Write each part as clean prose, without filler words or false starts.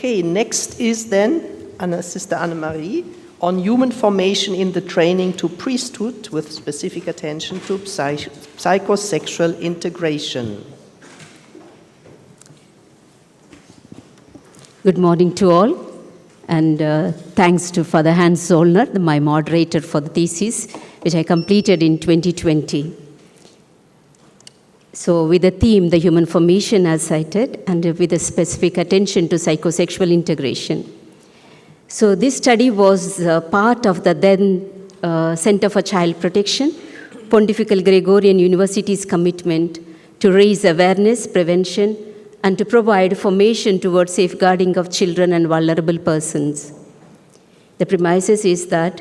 Okay, next is then Sister Anne-Marie on human formation in the training to priesthood with specific attention to psychosexual integration. Good morning to all, and thanks to Father Hans Zollner, my moderator for the thesis, which I completed in 2020. So with the theme, the human formation as cited, and with a specific attention to psychosexual integration. So this study was part of the then Center for Child Protection, Pontifical Gregorian University's commitment to raise awareness, prevention, and to provide formation towards safeguarding of children and vulnerable persons. The premises is that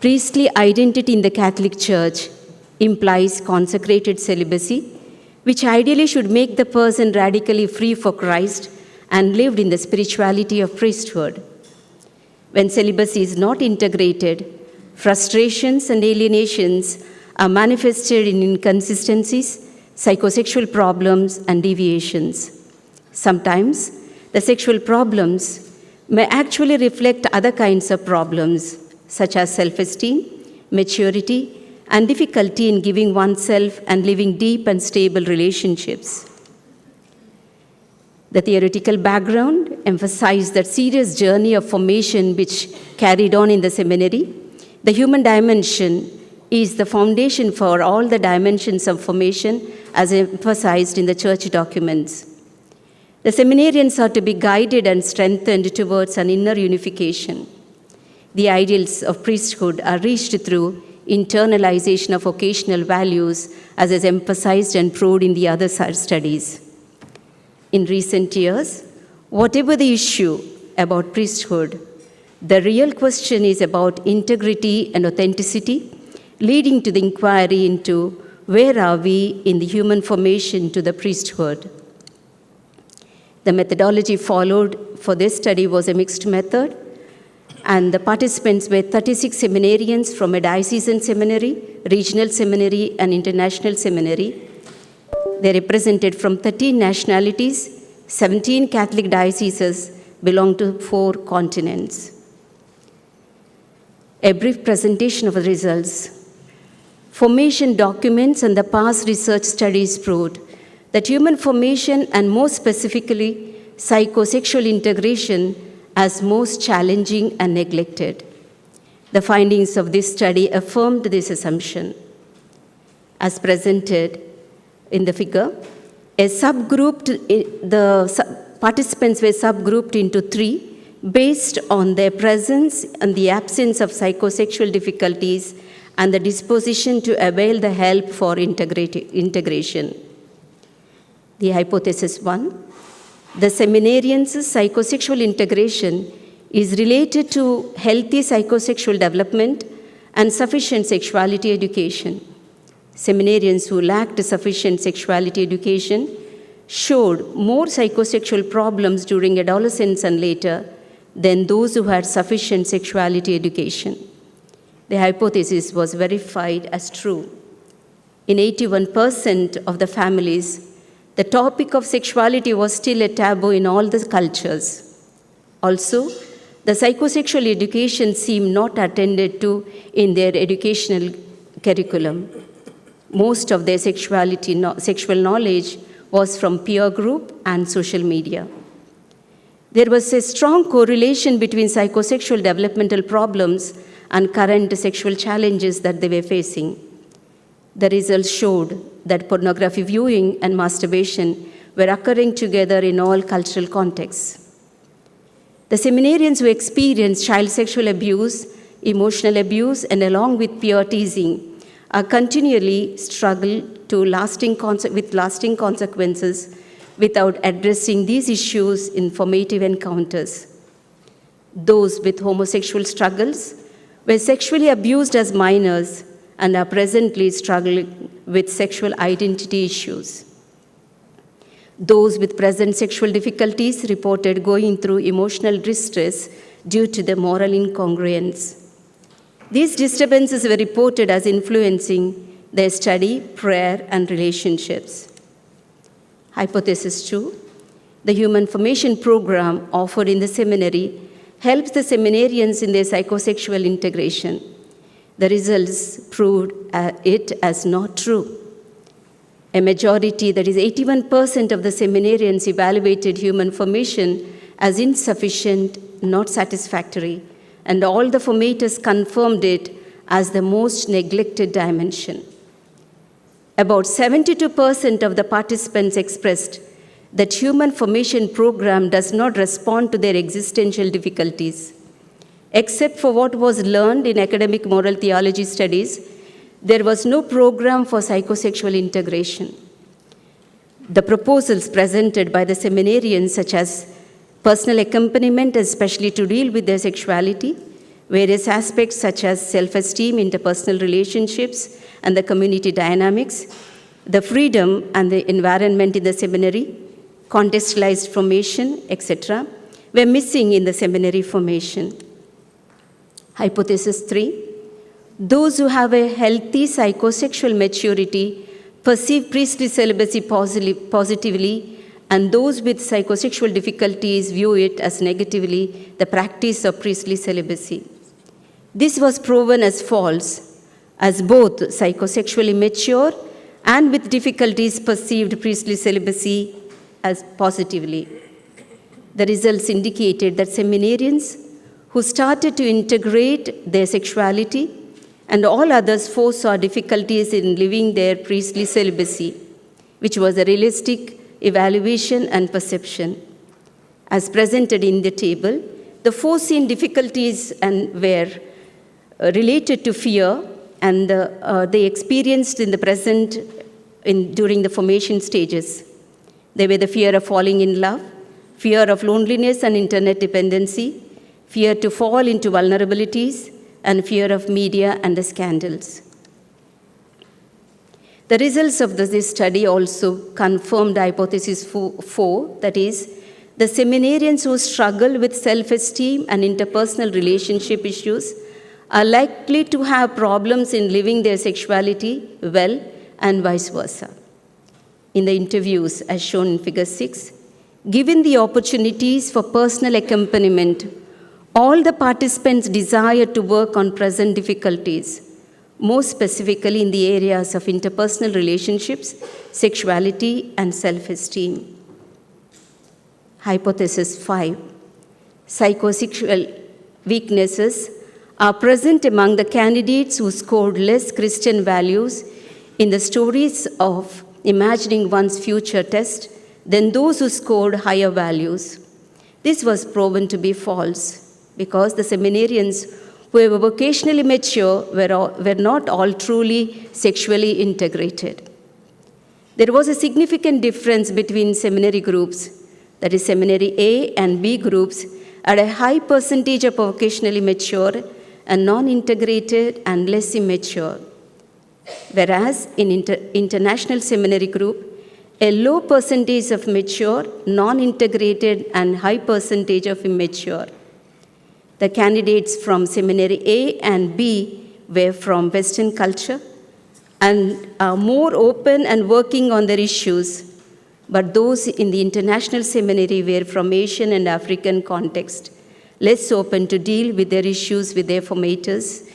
priestly identity in the Catholic Church implies consecrated celibacy, which ideally should make the person radically free for Christ and lived in the spirituality of priesthood. When celibacy is not integrated, frustrations and alienations are manifested in inconsistencies, psychosexual problems, and deviations. Sometimes, the sexual problems may actually reflect other kinds of problems, such as self-esteem, maturity, and difficulty in giving oneself and living deep and stable relationships. The theoretical background emphasized that serious journey of formation which carried on in the seminary. The human dimension is the foundation for all the dimensions of formation as emphasized in the church documents. The seminarians are to be guided and strengthened towards an inner unification. The ideals of priesthood are reached through internalization of vocational values, as is emphasized and proved in the other studies. In recent years, whatever the issue about priesthood, the real question is about integrity and authenticity, leading to the inquiry into where are we in the human formation to the priesthood. The methodology followed for this study was a mixed method, and the participants were 36 seminarians from a diocesan seminary, regional seminary, and international seminary. They represented from 13 nationalities, 17 Catholic dioceses, belong to 4 continents. A brief presentation of the results. Formation documents and the past research studies proved that human formation, and more specifically, psychosexual integration, as most challenging and neglected. The findings of this study affirmed this assumption. As presented in the figure, participants were subgrouped into 3 based on their presence and the absence of psychosexual difficulties and the disposition to avail the help for integration. The hypothesis 1, the seminarians' psychosexual integration is related to healthy psychosexual development and sufficient sexuality education. Seminarians who lacked sufficient sexuality education showed more psychosexual problems during adolescence and later than those who had sufficient sexuality education. The hypothesis was verified as true. In 81% of the families, the topic of sexuality was still a taboo in all the cultures. Also, the psychosexual education seemed not attended to in their educational curriculum. Most of their sexual knowledge was from peer group and social media. There was a strong correlation between psychosexual developmental problems and current sexual challenges that they were facing. The results showed that pornography viewing and masturbation were occurring together in all cultural contexts. The seminarians who experienced child sexual abuse, emotional abuse, and along with peer teasing are continually struggle to with lasting consequences without addressing these issues in formative encounters. Those with homosexual struggles were sexually abused as minors and are presently struggling with sexual identity issues. Those with present sexual difficulties reported going through emotional distress due to the moral incongruence. These disturbances were reported as influencing their study, prayer, and relationships. Hypothesis 2, The Human Formation program offered in the seminary helps the seminarians in their psychosexual integration. The results proved it as not true. A majority, that is 81% of the seminarians, evaluated human formation as insufficient, not satisfactory, and all the formators confirmed it as the most neglected dimension. About 72% of the participants expressed that human formation program does not respond to their existential difficulties. Except for what was learned in academic moral theology studies, there was no program for psychosexual integration. The proposals presented by the seminarians, such as personal accompaniment, especially to deal with their sexuality, various aspects such as self-esteem, interpersonal relationships, and the community dynamics, the freedom and the environment in the seminary, contextualized formation, etc., were missing in the seminary formation. Hypothesis 3. Those who have a healthy psychosexual maturity perceive priestly celibacy positively, and those with psychosexual difficulties view it as negatively, the practice of priestly celibacy. This was proven as false, as both psychosexually mature and with difficulties perceived priestly celibacy as positively. The results indicated that seminarians who started to integrate their sexuality and all others foresaw difficulties in living their priestly celibacy, which was a realistic evaluation and perception. As presented in the table, the foreseen difficulties were related to fear, and they experienced in the present during the formation stages. They were the fear of falling in love, fear of loneliness and internet dependency, fear to fall into vulnerabilities, and fear of media and the scandals. The results of this study also confirmed hypothesis 4, that is, the seminarians who struggle with self-esteem and interpersonal relationship issues are likely to have problems in living their sexuality well, and vice versa. In the interviews, as shown in Figure 6, given the opportunities for personal accompaniment, all the participants desired to work on present difficulties, more specifically in the areas of interpersonal relationships, sexuality, and self-esteem. Hypothesis 5. Psychosexual weaknesses are present among the candidates who scored less Christian values in the stories of imagining one's future test than those who scored higher values. This was proven to be false because the seminarians who were vocationally mature were not all truly sexually integrated. There was a significant difference between seminary groups, that is, seminary A and B groups had a high percentage of vocationally mature and non-integrated and less immature. Whereas in international seminary group, a low percentage of mature, non-integrated, and high percentage of immature. The candidates from seminary A and B were from Western culture and are more open and working on their issues, but those in the international seminary were from Asian and African context, less open to deal with their issues with their formators.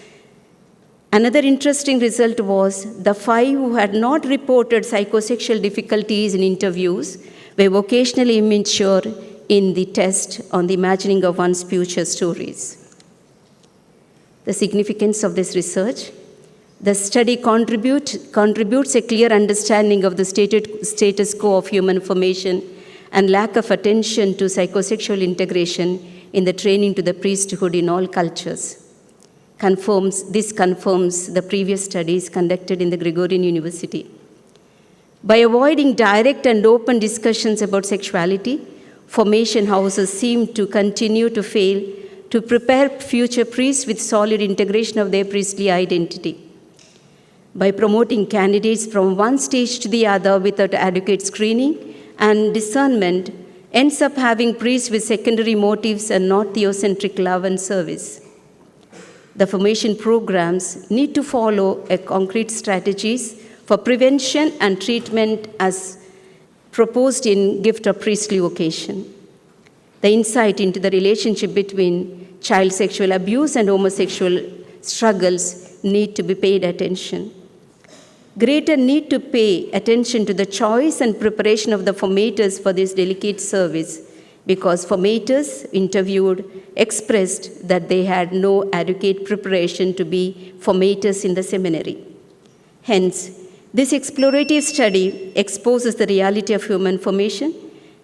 Another interesting result was the 5 who had not reported psychosexual difficulties in interviews were vocationally immature in the test on the imagining of one's future stories. The significance of this research: the study contributes a clear understanding of the status quo of human formation and lack of attention to psychosexual integration in the training to the priesthood in all cultures. This confirms the previous studies conducted in the Gregorian University. By avoiding direct and open discussions about sexuality, formation houses seem to continue to fail to prepare future priests with solid integration of their priestly identity. By promoting candidates from one stage to the other without adequate screening and discernment, ends up having priests with secondary motives and not theocentric love and service. The formation programs need to follow concrete strategies for prevention and treatment as proposed in Gift of Priestly Vocation. The insight into the relationship between child sexual abuse and homosexual struggles need to be paid attention. Greater need to pay attention to the choice and preparation of the formators for this delicate service, because formators interviewed expressed that they had no adequate preparation to be formators in the seminary. Hence, this explorative study exposes the reality of human formation,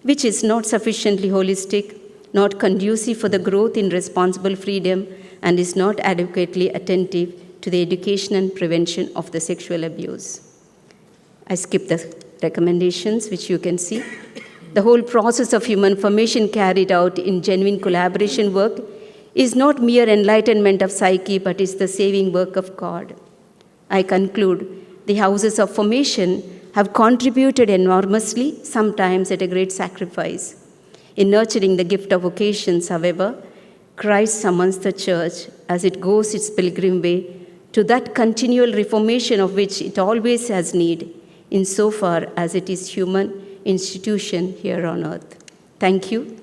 which is not sufficiently holistic, not conducive for the growth in responsible freedom, and is not adequately attentive to the education and prevention of the sexual abuse. I skip the recommendations, which you can see. The whole process of human formation carried out in genuine collaboration work is not mere enlightenment of psyche, but is the saving work of God. I conclude, the houses of formation have contributed enormously, sometimes at a great sacrifice. In nurturing the gift of vocations, however, Christ summons the church as it goes its pilgrim way to that continual reformation of which it always has need, insofar as it is human institution here on earth. Thank you.